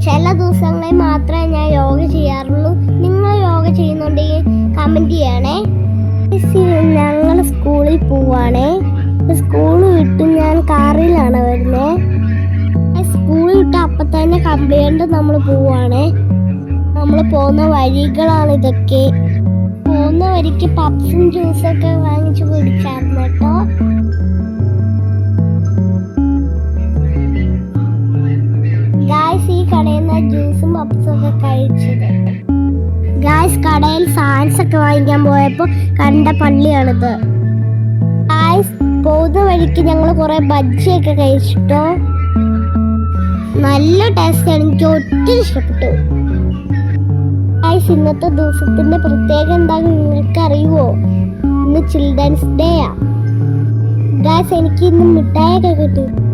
ചില ദിവസങ്ങളിൽ മാത്രമേ ഞാൻ യോഗ ചെയ്യാറുള്ളൂ. നിങ്ങൾ യോഗ ചെയ്യുന്നുണ്ടെങ്കിൽ കമന്റ് ചെയ്യണേ. ഞങ്ങൾ സ്കൂളിൽ പോവാണേ. സ്കൂൾ വിട്ട് ഞാൻ കാറിലാണ് വരുന്നത്. സ്കൂൾ വിട്ട് അപ്പം തന്നെ കംപ്ലൈന്റ് നമ്മൾ പോവാണേ. നമ്മൾ പോകുന്ന വഴികളാണ് ഇതൊക്കെ. പോകുന്ന വഴിക്ക് പപ്സും ജ്യൂസൊക്കെ വാങ്ങിച്ചു കുടിച്ചായിരുന്നു കേട്ടോ. ഈ കടയിൽ നിന്ന് ജ്യൂസും പപ്സും ഒക്കെ കഴിച്ചത്. ഗായ്സ്, കടയിൽ സാൻസ് ഒക്കെ വാങ്ങിക്കാൻ പോയപ്പോൾ കണ്ട പള്ളിയാണിത്. ഗായ്സ്, പോകുന്ന വഴിക്ക് ഞങ്ങൾ കുറെ ബജ്ജിയൊക്കെ കഴിച്ചിട്ടോ. നല്ല ടേസ്റ്റ്, എനിക്ക് ഒത്തിരി ഇഷ്ടപ്പെട്ടു. ഗായ്സ്, ഇന്നത്തെ ദിവസത്തിന്റെ പ്രത്യേകത എന്താണെന്ന് നിങ്ങൾക്ക് അറിയുമോ? ഇന്ന് ചിൽഡ്രൻസ് ഡേ ആ. ഗായ്സ്, എനിക്ക് ഇന്ന് മിഠായിയൊക്കെ കിട്ടി.